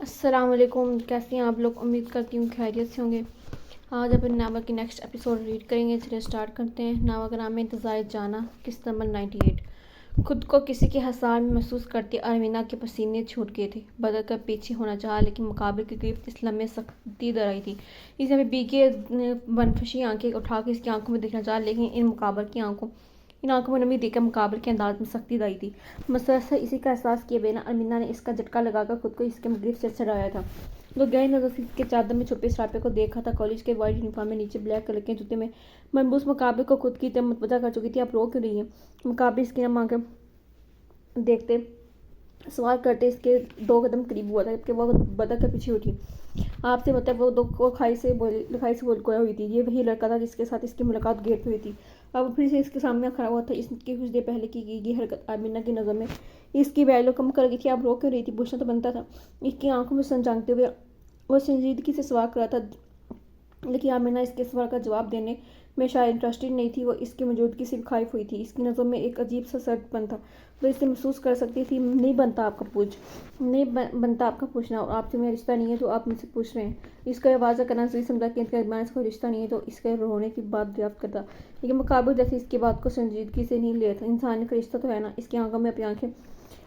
अस्सलाम वालेकुम। कैसे हैं आप लोग? उम्मीद करती हूँ खैरियत से होंगे। आज अपन नामा की नेक्स्ट एपिसोड रीड करेंगे। चलिए स्टार्ट करते हैं। नामा का नाम है इंतज़ार जाना, किस्त नंबर 98। खुद को किसी के हसार में महसूस करती अरमीना के पसीने छूट गए थे। बदल कर पीछे होना चाहा, लेकिन मुकाबले के करीब इस लम्हे सख्ती दर आई थी। इसे बीके बनफशी आंखें उठाकर इसकी आंखों में देखना चाहा, लेकिन इन आंखों में नमी देखकर मुकाबले के अंदाज में सख्ती आई थी। मसलसल इसी का एहसास किए बिना अरमीना ने इसका झटका लगाकर खुद को इसके गिरफ्त से छड़ाया था। तो गहरी नजर से इसके चादर में छुपे सरापे को देखा था। कॉलेज के वाइट यूनिफॉर्म में नीचे ब्लैक कलर के जूते में मनबूस मुकाबले को खुद की तरफ मुतवज्जा कर चुकी थी। आप रो क्यों रही है? मुकाबले इसकी नम आंखें देखते सवाल करते इसके 2 कदम करीब हुआ था, जबकि वह बदक कर पीछे उठी। आपसे मतलब वो दो खाई से बोल खोया हुई थी। ये वही लड़का था जिसके साथ इसकी मुलाकात गेट पे हुई थी। अब फिर से इसके सामने खड़ा हुआ था। इसकी कुछ देर पहले की गई हरकत आमिना की नज़र में इसकी वैल्यू कम कर गई थी। अब रो क्यों रही थी? पूछना तो बनता था। इसकी आंखों में सन झांकते हुए वो संजीदगी से सवाल कर रहा था, लेकिन आमिना इसके सवाल का जवाब देने में शायद इंटरेस्टेड नहीं थी। वो इसकी मौजूदगी से खाइफ हुई थी। इसकी नज़रों में एक अजीब सा सर्दपन था। वो इससे महसूस कर सकती थी नहीं बनता आपका पूछना, और आपसे मेरा रिश्ता नहीं है तो आप मुझसे पूछ रहे हैं। इसका वाज़ा करना सही समझा कि इनका ईमान से कोई रिश्ता नहीं है तो इसके रोने की बात दरियाफ्त करता, लेकिन मुकाबले जैसे इसकी बात को संजीदगी से नहीं लिया था। इंसानी का रिश्ता तो है ना। इसकी आंखों में अपनी आंखें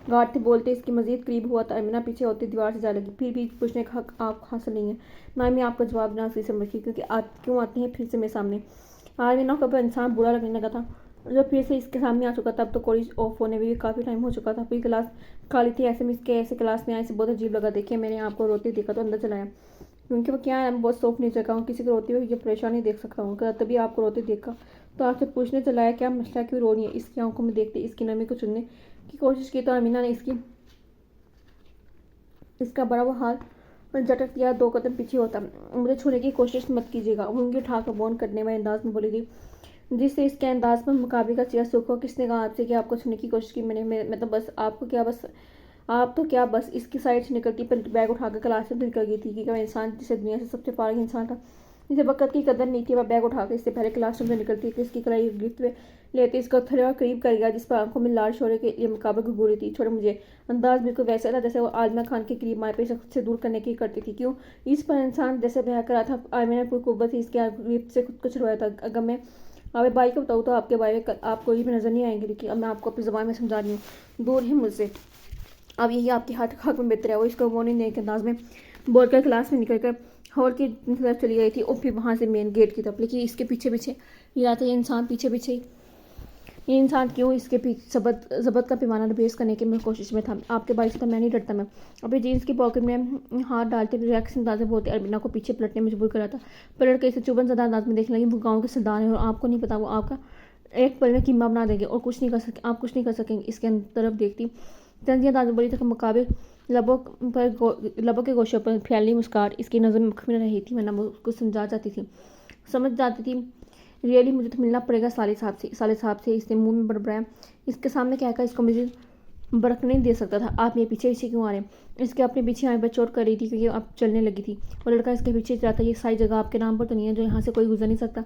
गाड़ते बोलते इसकी मजीद करीब हुआ था। अमीना पीछे होती दीवार से जा लगी। फिर भी पूछने का हक आप हासिल नहीं है। ना मैं आपका जवाब ना सही समझी, क्योंकि क्यों आती हैं फिर से मेरे सामने? आमिना को अब इंसान बुरा लगने लगा था। जब फिर से इसके सामने आ चुका था। अब तो कॉलेज ऑफ होने में भी काफ़ी टाइम हो चुका था। पूरी क्लास खाली थी। ऐसे में इसके ऐसे क्लास में आए से बहुत अजीब लगा। देखिए, मैंने आपको रोते देखा तो अंदर चलाया, क्योंकि वो क्या है, मैं बहुत सॉफ्ट नेचर का हूँ। किसी को रोते हुए ये परेशानी देख सकता हूँ। तभी आपको रोते देखा तो आपसे पूछने चलाया क्या मसला, क्यों रो रही है? इसकी आंखों में देखते इसकी नमी को चुनने की कोशिश की तो अमीना ने इसका बड़ा वो हाल झटक दिया। 2 कदम पीछे होता। मुझे छूने की कोशिश मत कीजिएगा, उंगली उठाकर बॉन्ड करने वाले अंदाज में बोली थी, जिससे इसके अंदाज में मुकाबले का चेहरा सूखा। किसने कहा आपसे कि आपको छूने की कोशिश की? मैं तो बस आप तो क्या बस इसकी साइड से निकलती पर बैग उठाकर क्लास से निकल गई थी कि वह इंसान जिसे दुनिया से सबसे फारिग इंसान था, जिसे वक्त की कदर नहीं थी। वह बैग उठाकर इससे पहले क्लासरूम से निकलती कि इसकी कलाई गिरफ्त लेते इसका थोड़ा करीब कर गया, जिस पर आंखों में लाल शोरे के लिए मुकाबले की गोली थी। छोड़े मुझे। अंदाज बिल्कुल वैसा था जैसे वो आजमा खान के करीब माए पे से दूर करने की करती थी। क्यों? इस पर इंसान जैसे बह कर रहा था। आमिना ने पूरी कुव्वत से इसके गिरफ्त से खुद को छुड़वाया था। अगर मैं आप भाई को बताऊँ तो आपके भाई आपको ये भी नज़र नहीं आएंगे, लेकिन अब मैं आपको अपनी ज़बान में समझा रही हूँ। दूर ही मुझसे। अब यही आपके हक में बेहतर है। वो इसको वार्निंग देने के अंदाज में बोलकर क्लास में निकल कर हॉल की तरफ चली गई थी, और फिर वहाँ से मेन गेट की तरफ। लेकिन इसके पीछे पीछे ये आता, ये इंसान पीछे पीछे ये इंसान क्यों इसके पीछे जबत का पैमाना बेस करने की मैं कोशिश में था। आपके भाई से तो मैं नहीं डरता। मैं अभी जीन्स की पॉकेट में हाथ डालते रिलैक्स अंदाज बोलते अरबिना को पीछे पलटने में मजबूर करा था। पलट के इसे चुभन ज़्यादा अंदाज में देखने लगी। वो गाँव के सरदार है और आपको नहीं पता, वो आपका एक पल में कीमा बना देंगे और कुछ नहीं कर सके, आप कुछ नहीं कर सकेंगे। इसके तरफ देखती तंजिया दाद बोली तक मुकाबले लबों के गोशों पर फैली मुस्कान इसकी नज़र में मखमी रही थी। वरना वो उसको समझ जाती थी। रियली मुझे तो मिलना पड़ेगा साले साहब से। इसने मुंह में बड़बड़ाया। इसके सामने क्या इसको मुझे बरक नहीं दे सकता था। आप मेरे पीछे पीछे क्यों आ रहे हैं? इसके अपने पीछे आने पर चोट कर रही थी, क्योंकि अब चलने लगी थी। वो लड़का इसके पीछे जाता। ये सारी जगह आपके नाम पर तो नहीं है जो यहाँ से कोई गुजर नहीं सकता?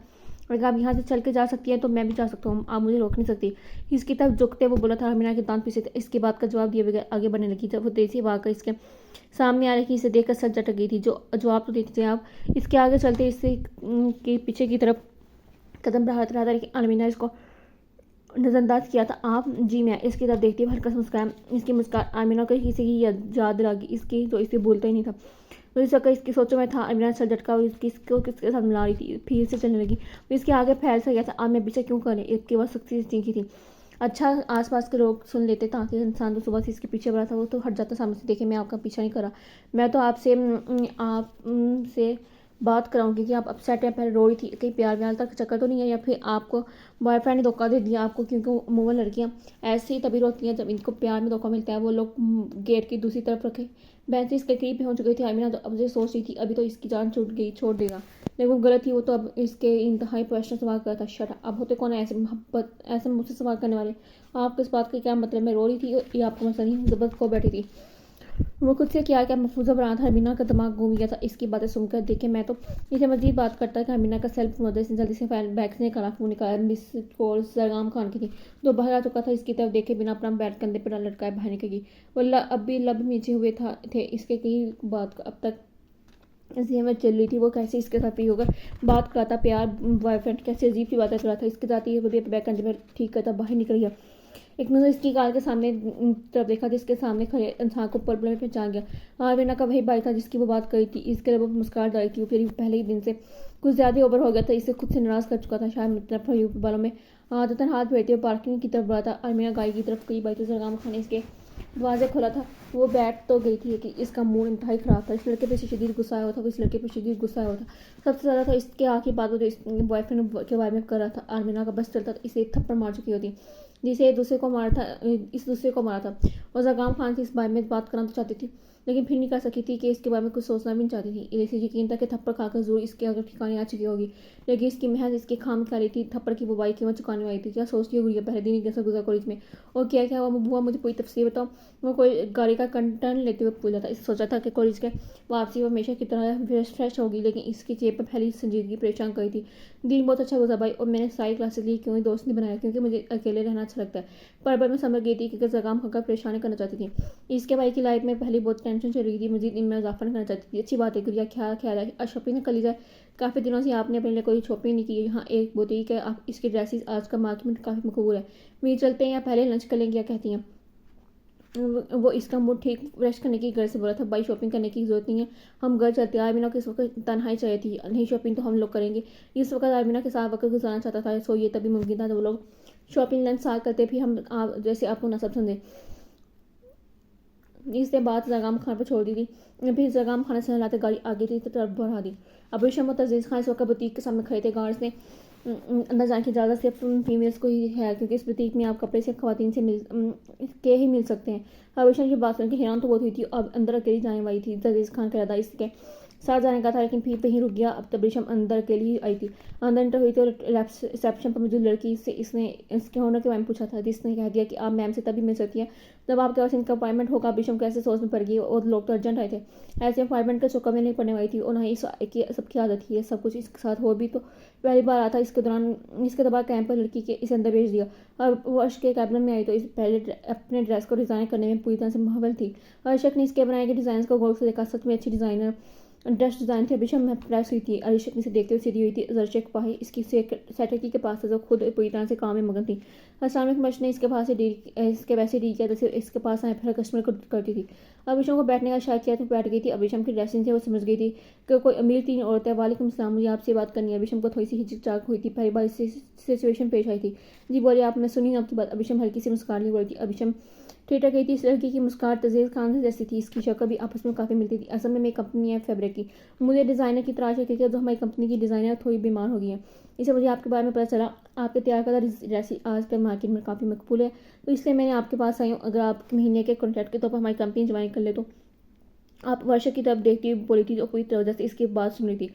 अगर आप यहाँ से चल के जा सकती हैं तो मैं भी जा सकता हूँ, आप मुझे रोक नहीं सकती। इसकी तरफ झुकते वो बोला था। मीना के दांत पीछे थे। इसके बात का जवाब दिए बगैर आगे बढ़ने लगी। जब वो तेजी भागकर इसके सामने आ रही थी, इसे देखकर सच झटक गई थी। जो जवाब तो देते थे आप। इसके आगे चलते इससे के पीछे की तरफ कदम बढ़ाते रहा था, लेकिन अलमीना इसको नज़रअंदाज किया था। आप जी मैं इसकी तरफ देखती हुई हल्का मुस्कान। इसकी मुस्कान आमिना को किसी की याद लगी इसकी, जो इसे बोलता ही नहीं था। तो इस वक्त इसकी सोचों में था। अमीना सर झटका और इसको किसके साथ मिला रही थी। फिर से चलने लगी। इसके आगे फैल सा गया था। आप मैं पीछे क्यों करें? इसके बाद सख्ती से चीखी थी। अच्छा, आसपास के लोग सुन लेते ताकि इंसान तो सुबह से इसके पीछे बढ़ा था वो तो हट जाता सामने से। देखे, मैं आपका पीछा नहीं करा। मैं तो आपसे बात कराऊंगी कि आप अपसेट हैं। पहले रो रही थी, कहीं प्यार व्यार तक चक्कर तो नहीं है, या फिर आपको बॉयफ्रेंड ने धोखा दे दिया आपको? क्योंकि मुँह लड़कियाँ ऐसे ही तभी रोती हैं जब इनको प्यार में धोखा मिलता है। वो लोग गेट की दूसरी तरफ रखे बेंच इसके करीब पहुंच चुकी थी। आमिना तो अब मुझे सोच रही थी अभी तो इसकी जान छूट गई, छोड़ देगा, लेकिन वो गलत थी। वो तो अब इसके इंतहाई प्रश्न सवाल करता। शट अब होते कौन है ऐसे मोहब्बत ऐसे मुझसे सवाल करने वाले? आप किस बात का क्या मतलब? मैं रो रही थी या आपको मसला नहीं? जबरदस्त को बैठी थी। वो खुद से क्या महफूजा बना था। हमीना का दिमाग घूम गया था इसकी बातें सुनकर। देखे मैं तो इसे मजीद बात करता कि हमीना का सेल्फ मदद से जल्दी से बैग से निकाला। फोन निकाला। मिस कॉल सरगाम खान की थी। तो बाहर आ चुका था। इसकी तरफ देखे बिना अपना बैग कंधे पर लटकाए बाहर निकली। वो अब भी लब नीचे हुए थे इसके कई बात अब तक ऐसी हमें चल रही थी। वो कैसे इसके साथ होकर बात करता, प्यार बॉयफ्रेंड कैसे अजीब सी बातें कर रहा था इसके साथ। ये बैग कंधे में ठीक करता बाहर निकल गया। एक नज़र इसकी कार के सामने तरफ देखा जिसके सामने खड़े इंसान को पल में पहचान गया। आरवीना का वही भाई था जिसकी वो बात करी थी। इसके लिए वो मुस्कुरा डाली थी। फिर पहले ही दिन से कुछ ज़्यादा ओवर हो गया था। इसे खुद से नाराज़ कर चुका था। शायद तरफ बालों में आदतन हाथ बैठे हुए पार्किंग की तरफ बढ़ा था। आरवीना गाड़ी की तरफ कई बाई तो सरगाम खान इसके दरवाजे खोला था। वो बैठ तो गई थी कि इसका मूड इंतहाई ख़राब था। इस लड़के पे शदीद गुस्सा आया था। इस लड़के पे शदीद गुस्सा आया था। सबसे ज़्यादा था इसके आखिरी बात वो जो इस बॉयफ्रेंड के बारे में कर रहा था। आरवीना का बस चलता इसे एक थप्पड़ मार चुकी होती जिसे इस दूसरे को मारा था। और जगाम खान से इस बारे में बात करना तो चाहती थी लेकिन फिर नहीं कर सकी थी कि इसके बारे में कुछ सोचना भी नहीं चाहती थी। इसे यकीन था कि थप्पड़ खाकर जरूर इसके अगर ठिकाने आ चुकी होगी। लेकिन इसकी महज इसके खाम खा रही थी। थप्पड़ की बुवाई कीमत चुकाने वाली थी। क्या सोचती होगी ये पहले दिन ही कैसा गुजरा कॉलेज में। और क्या क्या हुआ बुआ मुझे पूरी तफसीर बताओ। वो कोई गाड़ी का टर्न लेते हुए पूछा था। इस सोचा था कि कॉलेज के वापसी वो हमेशा की तरह फ्रेश होगी लेकिन इसकी जेब पर फैली संजीदगी परेशान करी थी। दिन बहुत अच्छा गुजरा भाई और मैंने सारी क्लासेस ली क्यों दोस्त नहीं बनाया क्योंकि मुझे अकेले रहना अच्छा लगता है। पर मैं समझ गई थी कि जगाम खाकर परेशान करना चाहती थी। इसके भाई की लाइफ में पहले बहुत टेंशन चल रही थी। मजीद इनमें इजाफा करना चाहती थी। अच्छी बात है गुड़िया ख्याल है आज शॉपिंग न कर ली जाए। काफ़ी दिनों से आपने अपने लिए कोई शॉपिंग नहीं की। यहाँ एक बुटीक है आप इसके ड्रेसेस आज का मार्केट में काफ़ी मकबूल है। वहीं चलते हैं या पहले लंच कर लेंगे क्या कहती हैं। वो इसका मूड ठीक फ्रेश करने की घर से बोला था भाई शॉपिंग करने की जरूरत नहीं है हम घर चलते हैं। आरमीना को इस वक्त तन्हाई चाहिए थी। नहीं शॉपिंग तो हम लोग करेंगे। इस वक्त आरमीना के साथ वक्त गुजारना चाहता था। सो ये तभी मुमकिन था जब वो लोग शॉपिंग लंच साथ करते फिर हम जैसे आपको नसब समझे। इसने बात जगाम खान पर छोड़ दी थी। फिर जगाम खान से हिलाते गाड़ी आगे थी तो तरफ बढ़ा दी। अभी शम तजीज़ खान इस वक्त बुटीक के सामने खड़े थे। गार्ड्स ने अंदर जाने की इजाज़त सिर्फ फीमेल्स को ही है क्योंकि इस बुटीक में आप कपड़े सिर्फ खवातीन से मिल सकते हैं। हमेशा की बात सुन के हैरान तो बहुत हुई थी। अब अंदर अकेली जाने वाली थी। अजीज़ खान का इरादा इसके साथ जाने का था लेकिन फिर कहीं रुक गया। अब तबरीशम अंदर के लिए आई थी। अंदर इंटर हुई थी और रिसेप्शन पर मौजूद लड़की से इसने इसके ऑनर के बारे में पूछा था जिसने कह दिया कि आप मैम से तभी मिल सकती हैं जब आपके पास इनका अपॉइंटमेंट होगा। बिशम कैसे सोच में पड़ गई और लोग तो अर्जेंट आए थे। ऐसे अपॉइंटमेंट के चक्कर में नहीं पड़ने वाली थी और ना ही सबकी आदत थी। सब कुछ इसके साथ हो भी तो पहली बार आता। इसके दौरान कैंप पर लड़की के इसे अंदर भेज दिया। और वो अर्श के कैबिनेट में आई तो इस पहले अपने ड्रेस को डिज़ाइन करने में पूरी तरह से मुहव्वल थी। अर्शक ने इसके बनाए गए डिज़ाइन को गौर से देखा। सच में अच्छी डिज़ाइनर ड्रेस डिज़ाइन थे। अभिषम में प्रेस हुई थी। अरिशक ने इसे देखते हुए सीधी हुई थी। जर्शक पाही इसकी सेक्रेटरी के पास जो खुद पूरी तरह से काम में मगन थी। अचानक मश ने इसके पास से इसके वैसे डील किया जैसे इसके पास आए फिर कस्टमर को करती थी। अभिषम को बैठने का इशारा किया तो बैठ गई थी। अभिषम की ड्रेसिंग से वो समझ गई थी कि कोई अमीर तीन औरत है। वालेकुम सलाम मुझे आपसे बात करनी है। अभिषम को थोड़ी सी हिचकिचाहट हुई थी। पहली बार इससे सिचुएशन पेश आई थी। जी बोलिए आप मैं सुनी आपकी बात। अभिषम हल्की सी मुस्कान ली बोली थी। अभिषम थिएटर गई थी। इस लड़की की मुस्कान तजीज़ खान जैसी थी। इसकी शक्ल भी आपस में काफ़ी मिलती थी। असल में मेरी कंपनी है फैब्रिक की। मुझे डिज़ाइनर की तलाश है क्योंकि जो हमारी कंपनी की डिज़ाइनर थोड़ी बीमार हो गई है। इसे मुझे आपके बारे में पता चला आपके तैयार करदा ड्रेस आज कल मार्केट में काफ़ी मकबूल है तो इसलिए मैंने आपके पास आई हूँ। अगर आप महीने के कॉन्ट्रैक्ट के तौर पर हमारी कंपनी ज्वाइन कर ले तो। आप वर्षा की तरफ देखती बोली थी तो पूरी तरह से इसकी बात सुन रही थी।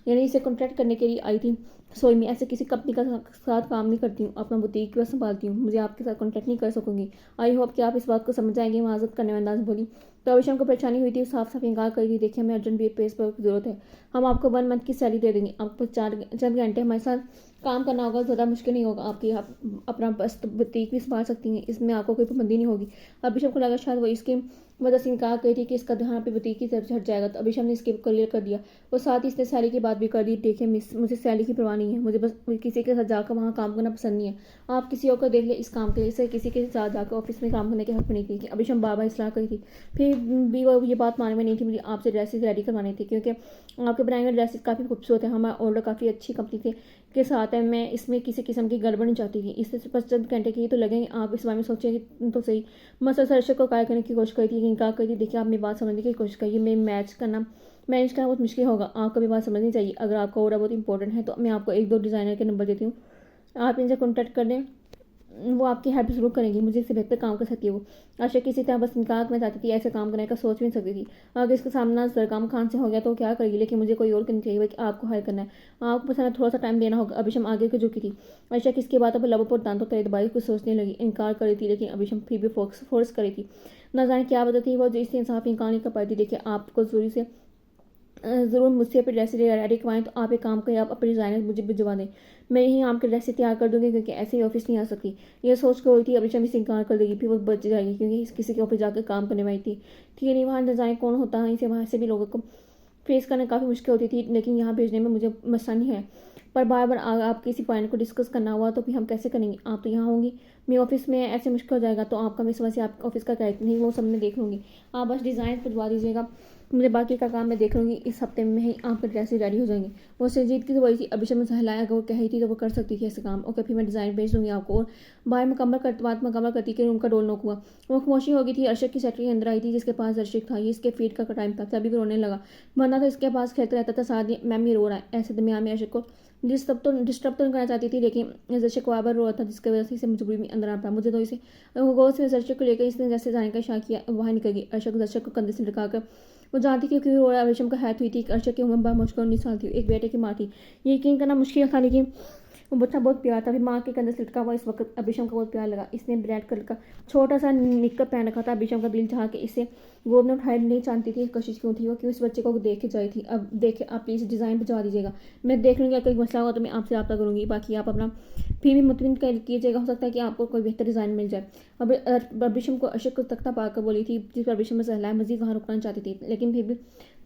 यानी इसे कॉन्ट्रैक्ट करने के लिए आई थी। सॉरी मैं ऐसे किसी कंपनी का साथ काम नहीं करती हूँ। अपना बुटीक बस संभालती हूँ। मुझे आपके साथ कॉन्टैक्ट नहीं कर सकूँगी। आई होप कि आप इस बात को समझ जाएंगे। माजत करने वाले अंदाज बोली तो अभिषम को परेशानी हुई थी। साफ साफ इनकार कर दी। देखिए हमें अर्जेंट पेस पर जरूरत है। हम आपको 1 मंथ की सैलरी दे देंगे। आपको चंद घंटे हमारे साथ काम करना होगा। ज़्यादा मुश्किल नहीं होगा। आप अपना बस बुटीक भी संभाल सकती हैं। इसमें आपको कोई पाबंदी नहीं होगी। अभिषम को लगा शायद वो इसके वजह से इनकार करी थी कि इसका ध्यान अपनी बुटीक की तरफ से हट जाएगा तो अभिषम ने इसके क्लियर कर दिया और साथ ही इसने सैलरी की बात भी कर दी। देखिए मिस मुझे सैलरी की परवाह नहीं है। मुझे बस किसी के साथ जाकर वहाँ काम करना पसंद नहीं है। आप किसी और को देख ले इस काम के लिए। इसे किसी के साथ जाकर ऑफिस में काम करने के हक में नहीं थी। अभिषम बार बार इसलाह करी थी फिर भी वो ये बात मानने में नहीं थी। मुझे आपसे ड्रेसेस रेडी करवानी थी क्योंकि आपके बनाए हुए ड्रेसेस काफ़ी खूबसूरत है। हमारा ऑर्डर काफ़ी अच्छी कंपनी के साथ है। मैं इसमें किसी किस्म की गड़बड़ नहीं चाहती थी। इससे बस चंद घंटे के ही तो लगेंगे। आप इस बारे में सोचेंगे तो सही। मसल सर्शक को काय करने की कोशिश करी थी इनकार करी थी। देखिए आप मेरी बात समझने की कोशिश करिए। मैं मैनेज करना बहुत मुश्किल होगा। आपको भी बात समझनी चाहिए। अगर आपका ऑर्डर बहुत इंपॉर्टेंट है तो मैं आपको 1-2 डिज़ाइनर के नंबर देती हूँ। आप इनसे कॉन्टैक्ट कर लें। वो आपकी हेल्प जरूर करेंगी। मुझे इससे बेहतर काम कर सकती है वो। आशा किसी तरह बस इनकार करना चाहती थी। ऐसे काम करने का सोच भी नहीं सकती थी। अगर इसका सामना सरगम खान से हो गया तो क्या करेगी। लेकिन मुझे कोई और करनी चाहिए बल्कि आपको हायर करना है। आपको बस हमें थोड़ा सा टाइम देना होगा। अभिषम आगे को झुकी थी। आशा किसकी बातों पर लबों पर दांतों तले दबाई कुछ सोचने लगी। इनकार कर रही थी लेकिन अभिषम फिर भी फोर्स कर रही थी। ना जाने क्या वजह थी वो जो इससे इंसाफ निकालने का पाई थी। देखिए आपको ज़रूरी से ज़रूर मुझसे अपनी ड्रेस रेडी करवाएं, तो आप एक काम करें, आप अपने डिज़ाइनर मुझे भिजवा दें, मैं यहीं आपके ड्रेस तैयार कर दूंगी, क्योंकि ऐसे ही ऑफिस नहीं आ सकती। ये सोच कर हुई थी अभी शमी से इनकार कर देगी, फिर वो बच जाएगी, क्योंकि किसी के ऑफिस जाकर काम करने वाली थी। ठीक है, नहीं वहाँ डिज़ाइन कौन होता है, इसे वहाँ से भी लोगों को फेस करना काफ़ी मुश्किल होती थी, लेकिन यहाँ भेजने में मुझे मसला नहीं है। पर बार बार आप किसी पॉइंट को डिस्कस करना हुआ तो फिर हम कैसे करेंगे, आप तो यहाँ होंगी, मैं ऑफिस में ऐसे मुश्किल हो जाएगा, तो आपका इस वजह से आप ऑफिस का क्या नहीं वो सब मैं देख लूँगी, आप बस डिज़ाइन भिजवा दीजिएगा, मुझे बाकी का काम मैं देख लूँगी, इस हफ्ते में ही आपके ड्रेस रेडी हो जाएंगे। वो सरजीत की तो वही थी, अभी शर्मा सहलाया अगर वो कही थी तो वो कर सकती थी ऐसे काम। ओके, फिर मैं डिज़ाइन भेज दूँगी आपको। और बात मुकम्मल करती कि रूम का डोर नॉक हुआ, वो खामोशी हो गई थी। अर्शद की सेक्रेटरी अंदर आई थी, जिसके पास अर्शद था, ये इसके फीड का टाइम था, तभी भी रोने लगा, वरना तो इसके पास खेलता रहता था साथ ही। मैम ये रो रहा है, ऐसे दरमियान में अर्शद को डिस्टर्ब तो नहीं करना चाहती थी, लेकिन जैसे को बार रो रहा था, जिसकी वजह से इसे मजबूरी में अंदर आ पड़ा। मुझे तो इसे गौर से दर्शक को लेकर इसने जैसे जाने का इशारा किया, वहाँ निकल गई। अर्शद दर्शक को कंधे से लटकाकर वो जानती थी क्योंकि रोया रेशम का हैत हुई थी। अर्शद की उम्र मुश्किल 19 साल थी, एक बेटे की माँ थी। ये यकीन करना मुश्किल था, लेकिन वो बच्चा बहुत प्यार था। फिर माँ के कंधे से लटका हुआ इस वक्त अभिषम को बहुत प्यार लगा। इसने ब्लैक कलर का छोटा सा निक्कर पहन रखा था। अभिषम का दिल चाह के इसे गोद में उठाए नहीं जानती थी, कोशिश क्यों थी वो, क्यों इस बच्चे को देख के जाई थी। अब देखे आप प्लीज़ डिज़ाइन भिजवा दीजिएगा, मैं देख लूँगी, अगर कोई मसला हो तो मैं आपसे रब्ता करूँगी, बाकी आप अपना फिर भी मुतमिन कीजिएगा, हो सकता है कि आपको कोई बेहतर डिज़ाइन मिल जाए। अब अभिषम को अशक को तख्ता पाकर बोली थी, जिस पर अभिषम में सहलाए मजीद वहाँ रुकना चाहती थी, लेकिन फिर भी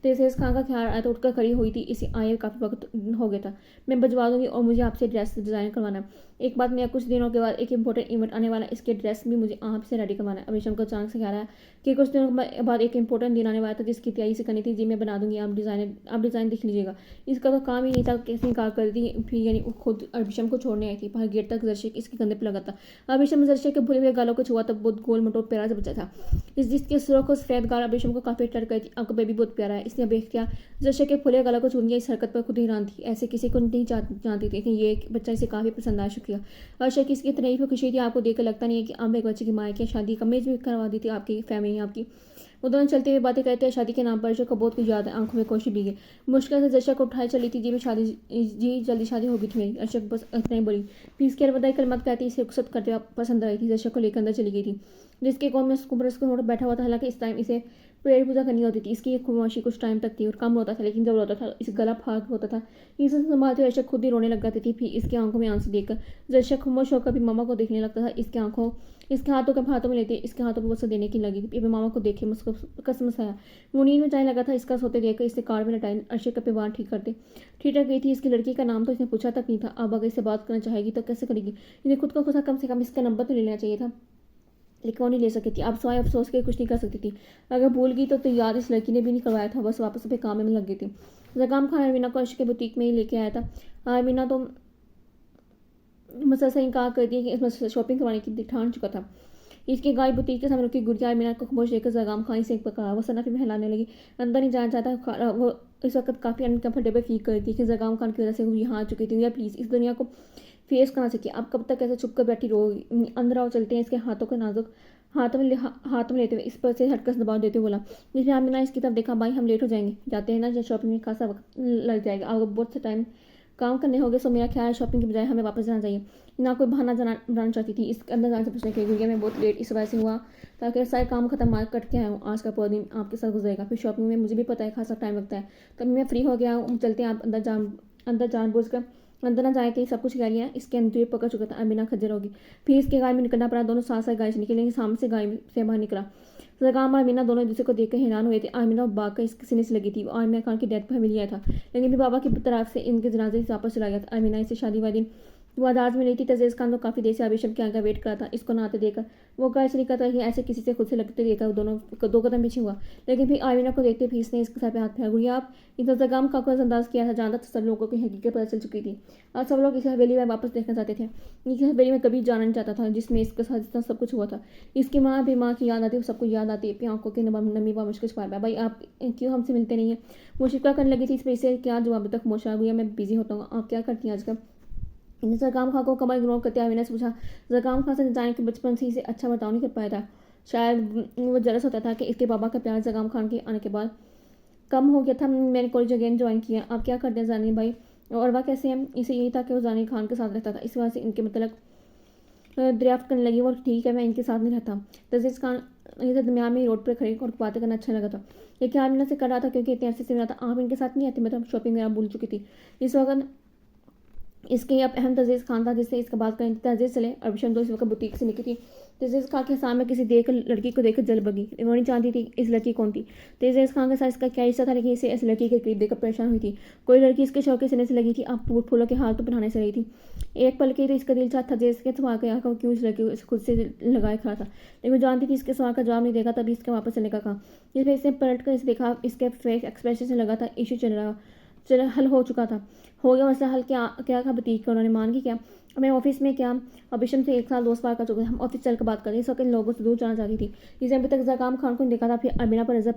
तेज़ खां का ख्याल आया तो उठकर खड़ी हुई थी। इसे आए काफ़ी वक्त हो गया था, मैं भिजवा दूंगी, और मुझे आपसे ड्रेस डिज़ाइन करवाना है। एक बात, मैं कुछ दिनों के बाद एक इंपॉर्टेंट इवेंट आने वाला है, इसके ड्रेस भी मुझे आपसे रेडी करवाना है। अभिषम को अचानक से ख्याल आया कि कुछ दिनों बाद एक इंपॉर्टेंट दिन आने वाला था, जिसकी तैयारी से करनी थी। जी मैं बना दूंगी, आप डिज़ाइन देख लीजिएगा। इसका तो काम ही नहीं था, कैसे इनकार कर दी फिर, यानी खुद अभिषम को छोड़ने आई थी। बाहर गेट तक दर्शक इसके कंधे पर लगा था। अभिषम दर्शक के भूले हुए गालों को छुआ, तब बहुत गोल मटोल प्यारा सा बच्चा था। इस जिसके सुरख को सफेद गाल अभिषम को काफ़ी टट गई थी। आपका बेबी बहुत प्यारा है, इसने बेख्तियार दर्शक के फुले गला को छून गया। इस हरकत पर खुद हैरान थी, ऐसे किसी को नहीं जानती थी कि ये बच्चा इसे काफ़ी पसंद आ चुकी है। अर्शद की इसकी तारीफ खुशी थी, आपको देखकर लगता नहीं है कि आप एक बच्चे की माँ है। क्या शादी का मेज भी करवा दी थी आपकी फैमिली ने आपकी। वो दोनों चलते हुए बातें करते हैं। शादी के नाम पर अर्शद को बहुत कुछ याद है, आंखों में कोशिश भी गई। मुश्किल से दर्शक को उठाए चली थी, जी मैं शादी जी जल्दी शादी होगी थी मेरी। अर्शद बस इतना ही बोली, प्लीज़ के अलविदा कलमत कहती इसे रुखसत करते पसंद आई थी। दर्शक को लेकर अंदर चली गई थी, जिसके कौन में उसको बैठा हुआ था। हालांकि इस टाइम इसे पेड़ पूजा करनी होती थी, इसकी खामोशी कुछ टाइम तक थी और कम होता था, लेकिन जब रोता था इस गला फाड़ होता था। इसे संभालते दर्शक खुद ही रोने लग जाती थी। फिर इसकी आंखों में आंसू देखकर दर्शक खामोश होकर भी मामा को देखने लगता था। इसके हाथों में लेते इसके हाथों में वसा देने की लगी थी। मामा को देखे मुझको कसम आया, वो नींद में जाने लगा था। इसका सोते देखकर इसे कार में लटाई अर्शद का परिवार ठीक गई थी। इसकी लड़की का नाम तो इसने पूछा तक नहीं था। अब अगर इससे बात करना चाहेगी तो कैसे करेगी, इन्हें खुद को खुदा कम से कम इसका नंबर तो ले लेना चाहिए था, लेकिन वो नहीं ले सकती थी। अब सवाए अफसोस के कुछ नहीं कर सकती थी। अगर भूल गई तो याद इस लड़की ने भी नहीं करवाया था, बस वापस अपने काम में लग गई थी। जकाम खान अरमीना को अर्श के बुटीक में ही लेके आया था। अरमीना तो मसला इनकार कर दिया कि इसमें शॉपिंग करवाने की ठान चुका था। इसकी गाय बुटीक के सामने रुकी गुड़िया अरमीना को खामोश देखकर जगाम खान से पकड़ा। वो सना फिर हिलाने लगी, अंदर नहीं जाना चाहता। वो इस वक्त काफ़ी अनकंफर्टेबल फील कर रही थी कि जगाम खान की वजह से वो यहाँ आ चुकी थी। या प्लीज़ इस दुनिया को फेस करना चाहिए, अब कब तक ऐसे छुप कर बैठी रहोगी, अंदर आओ चलते हैं। इसके हाथों को नाजुक हाथों में लेते हुए इस पर से हटकर दबाव देते हुए बोला। जिसने आमिना इसकी तरफ देखा, भाई हम लेट हो जाएंगे, जाते हैं ना, जब शॉपिंग में खासा वक्त लग जाएगा, आपको बहुत सा टाइम काम करने होंगे, सो मेरा ख्याल शॉपिंग के बजाय हमें वापस जाना चाहिए। ना कोई बहाना बनाना चाहती थी इस अंदर जाने से पूछने के गुड़िया में बहुत लेट इस वजह से हुआ ताकि सारे काम खत्म मार कट के आया हूँ, आज का पूरा दिन आपके साथ गुजरेगा। फिर शॉपिंग में मुझे भी पता है खासा टाइम लगता है, तभी मैं फ्री हो गया हूँ, चलते हैं आप अंदर जानबूझ कर अंदर ना जाए कि सब कुछ कह रही है। इसके अंदर पकड़ चुका था, अमीना खज्जर होगी। फिर इसके गाय में निकलना पड़ा, दोनों साथ साथ गाय से निकलेंगे, सामने से गाय से बाहर निकला। जगाम और अमीना दोनों एक दूसरे को देखकर हैरान हुए थे। आमिना बाग का इसके सीने से लगी थी, आमिना खान की डेथ पर हमें लिया था, लेकिन भी बाबा की तरफ से इनके जनाजे से वापस चला गया था। आमिना इसे शादी वाले दिन वो आदाज में नहीं थी। तजीज़ खान तो काफ़ी देर से आबिशम के आगे वेट करा था, इसको नहाते देखकर वो गाय से निकला था कि ऐसे किसी से खुद से लगते देखा। दोनों दो कदम पीछे हुआ, लेकिन फिर आमिना को देखते भी इसने इसके सर पे हाथ फेरा। गुड़िया आप इंतजाम का कोई अंदाज किया था, जानता तो सब लोगों की हकीकत पता चल चुकी थी। आज सब लोग इस हवेली में वापस देखना चाहते थे, इस हवेली में कभी जाना नहीं चाहता था जिसमें इसके साथ जितना सब कुछ हुआ था। इसकी माँ भी माँ की याद आती है, सबको याद आती है। अपनी आंखों की नमी व मुश्किल पार भाई आप क्यों हमसे मिलते नहीं है। वो शिकवा करने लगी थी, इस पर इसे क्या जवाब तक मोशा। गुड़िया मैं बिजी होता हूँ, आप क्या करती हैं आजकल। जकाम खां को कमर इग्नोर करते आमिना से पूछा। जकाम खां से जाने के बचपन से इसे अच्छा बर्ताव नहीं कर पाया था, शायद वो जरस होता था कि इसके बाबा का प्यार जगाम खान के आने के बाद कम हो गया था। मैंने कॉलेज अगेन ज्वाइन किया। आप क्या करते हैं जानी भाई, और वह कैसे हैं। इसे यही था कि वो जानी खान के साथ रहता था, इस वजह से इनके मतलब दरियाफ्त करने लगी वो ठीक है मैं इनके साथ नहीं रहता। तजीज़ खान ये दरमियान में रोड पर खड़े और बातें करना अच्छा लगा था, लेकिन आमिना से कर रहा था क्योंकि इतने अरसे से मिला था। आप इनके साथ नहीं आते, मैं तो शॉपिंग मेरा भूल चुकी थी। इस वक्त इसके अब अहम तजीज़ खान था जिससे इसका बात करें। तजीज़ चले और बिशम दो इस वक्त बुटीक से निकली थी। तजीज़ खान के सामने किसी देख लड़की को देखकर जल बगी। वो नहीं जानती थी इस लड़की कौन थी। तजीज़ खान के साथ इसका क्या रिश्ता था, लेकिन इसे इस लड़की के करीब देखकर परेशान हुई थी। कोई लड़की इसके शौक के सीने से लगी थी, अब फूलों के हाथ तो पहनाने से रही थी। एक पल के तो इसका दिल चाहता था जैसे के सवाल का क्यों इस लड़की को खुद से लगाए खड़ा था, लेकिन वो जानती थी इसके सवाल का जवाब नहीं देगा, तभी इसके वापस चलने का कहा। इस वजह से पलट कर इसे देखा, इसके फेस एक्सप्रेशन से लगा था इशू चल हल हो चुका था। हो गया मसला हल। क्या क्या था बतीक का, उन्होंने मान की क्या। मैं ऑफिस में क्या और बिशम से 1 साल 2 बार कर चुके थे। हम ऑफिस चल कर बात कर रहे, इस वक्त इन लोगों से दूर जाना चाहती थी। इसे अभी तक ज़काम खान को नहीं देखा था। फिर आमिना पर नजर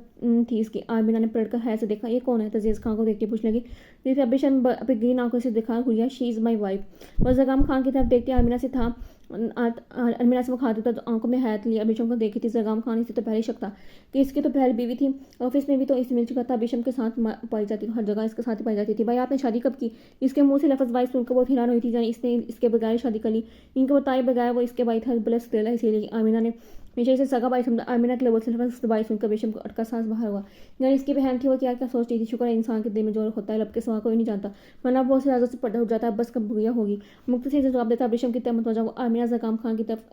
थी इसकी। आमिना ने पलट कर है से देखा, ये कौन है। तजीज़ खान को देखते पूछने लगी। फिर अबिशम अपनी ग्रीन आंखों से देखा, हुआ शी इज़ माई वाइफ। और ज़काम खान की तरफ देखते आमिना से था अलमीरा से वो खा देता तो आंखों में हैरत ली। अबिशम को देखी थी ज़काम खान इसे तो पहले शक था कि इसकी तो पहले बीवी थी। ऑफिस में भी तो इसे मिल चुका था। अबिशम के साथ पाई जाती थी, हर जगह इसके साथ ही पाई जाती थी। भाई आपने शादी कब की। इसके मुंह से लफ्ज़ वाइफ सुनकर बहुत हैरान हुई थी, यानी इसने इसके बगैर शादी कर ली। इनको बताए बगैर वो इसके भाई था प्लस तेला, इसीलिए आमिना ने हमेशा इसे सगा भाई समझा। आमिना के लिए लफ्ज़ भाई सुनकर बेशम को अटका सांस बाहर हुआ। यानी इसकी बहन थी, वो क्या क्या सोचती थी। शुक्र है इंसान के दिल में जो होता है लब के सिवा कोई नहीं जानता, वरना बहुत से राजों से पर्दा उठ जाता है, बस कब भूया होगी। मुख्तसर से जवाब देता बेशम की तरफ मतवजा आमिना ज़काम खान की तरफ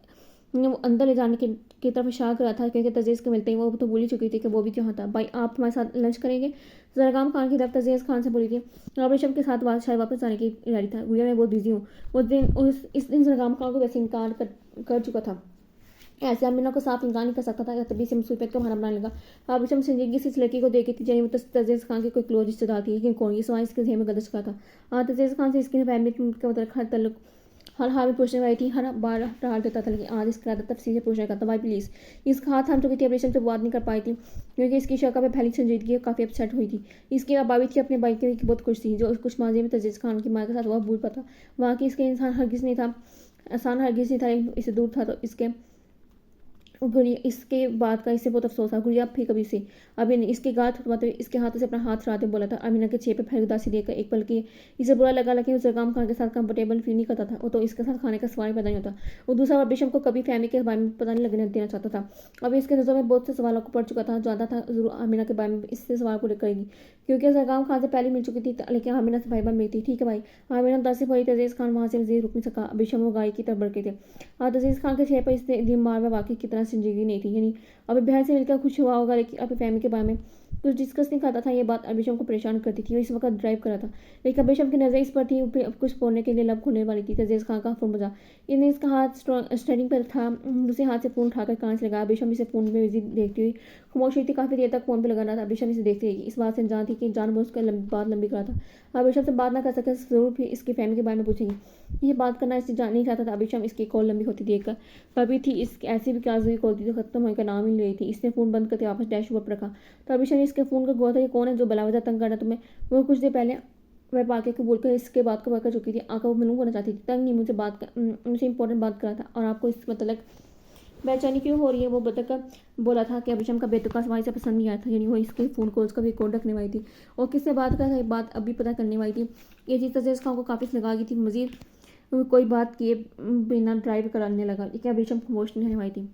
वो अंदर ले जाने की तरफ इशारा कर रहा था, क्योंकि तजीज़ के मिलते ही वो तो भूल ही चुकी थी कि वो भी क्यों था। भाई आप हमारे साथ लंच करेंगे। ज़काम खान की तरफ तजीज़ खान से बोली थी। रेशम के साथ शायद वापस आने की इरादा था। गुड़िया मैं बहुत बिजी हूँ। इस दिन ज़काम खान को वैसे इनकार कर चुका था। ऐसे अमीना को साफ इनकार नहीं कर सकता था, तभी से मुसीबत का बहाना बनाने लगा। आबिशम संजीदगी से इस लड़की को देखी थी, जैसे वो तजीज़ खान की कोई क्लोज रिश्तेदार थी, लेकिन कौन, ये सवाल इसके जहन में गदश का था। हाँ, तजीज़ खान से इसकी फैमिली का मतलब हर हाल में पूछने वाली थी, हर बार टाल देता था, लेकिन आज इसका आदत तफसील से पूछने का था। भाई प्लीज़। इसका हाथ थाम चुकी थी, ऑपरेशन से बात नहीं कर पाई थी क्योंकि इसकी शक्ल में पहली संजीदगी काफ़ी अपसेट हुई थी। इसकी अबावी थी अपने भाई की बहुत खुश थी, जो कुछ माजी में तजीज़ खान की माँ के साथ हुआ भूल पाता। वहाँ की इसके इंसान हरगिज़ नहीं था, आसान हरगिज़ नहीं था, इससे दूर था। तो इसके बाद का इससे बहुत अफसोस था। गुड़िया फिर कभी से अभी इसके गाल थपथपाते इसके हाथों से अपना हाथ फैलाते बोला था। अमीना के चेहरे पर फिर उदासी देखकर एक पल की इसे बुरा लगा, लेकिन उसे ज़काम खान के साथ कंफर्टेबल फील नहीं करता था। वो तो इसके साथ खाने का सवाल पैदा नहीं होता। वो दूसरा बार बेशम को कभी फैमिली के बारे में पता नहीं लगने देना चाहता था। अभी इसके नज़रों में बहुत से सवालों को पड़ चुका था, जानता था जरूर अमीना के बारे में इससे सवाल पूरे करेगी, क्योंकि ज़काम खान से पहले मिल चुकी थी, लेकिन अमीना से भाई मिली थी। ठीक है भाई। अमीना दासी पड़ी। तजीज़ खान वहाँ से मजीद रुक नहीं सका। बेशम वो गाड़ी की तरफ बढ़ गए थे। तजीज़ खान के चेहरे पर इस दिमाग में वाकई की तरह संजीदगी नहीं थी, यानी अभी बहन से मिलकर खुश हुआ होगा, लेकिन अपनी फैमिली के बारे में कुछ डिस्कस नहीं करता था। ये बात अभिशम को परेशान करती थी। वो इस वक्त ड्राइव कर रहा था, लेकिन अभिशम की नज़र इस पर थी। कुछ बोलने के लिए लब खोलने वाली थी। तजीज़ खान का फ़ोन बजा। इन्हें इसका हाथ स्टेरिंग पर था, दूसरे हाथ से फ़ोन उठाकर कान से लगा। अभिशम इसे फ़ोन में बिजी देखती हुई खामोश हुई थी। काफ़ी देर तक फ़ोन पर लगा रहा था। अभिशम इसे देखती रही, इस बात से जान थी कि जानबूझ कर बात लंबी करा था। अभिशम से बात ना कर सके, ज़रूर भी इसकी फैमिली के बारे में पूछेंगी। ये बात करना इसे नहीं चाहता था। अभिशम इसकी कॉल लंबी होती देखकर तभी थी इस ऐसी भी काजुई कॉल थी जो खत्म होने का नाम ही ले रही थी। इसने फ़ोन बंद करके वापस डैशबोर्ड पर रखा। तो अभिशम ने इसके फ़ोन का गौर था, ये कौन है जो बलावजा तंग कर रहा तुम्हें। वो कुछ देर पहले वह पाके को बोलकर इसके बात को कर चुकी थी। आकर वो मिलूँ बोलना चाहती थी, तंग नहीं मुझसे इंपॉर्टेंट बात करा था। और आपको इस मतलब बेचैनी क्यों हो रही है, वो बताकर बोला था कि अभिशम का बेतुका सवाल से पसंद नहीं आया था, यानी वो इसके फ़ोन कॉल्स का भी रिकॉर्ड रखने वाली थी और किससे बात कर था बात अभी पता करने वाली थी। ये चीज़ तजीज़ खान को काफ़ी लगा गई थी। मजीद कोई बात किए बिना ड्राइव कराने लगा, लेकिन अभिशम खामोश नहीं होने वाली थी।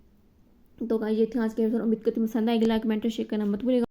तो ये थी आज के एपिसोड। उम्मीद करती हूँ पसंद आएगी। लाइक कमेंट शेयर करना मत भूलिएगा।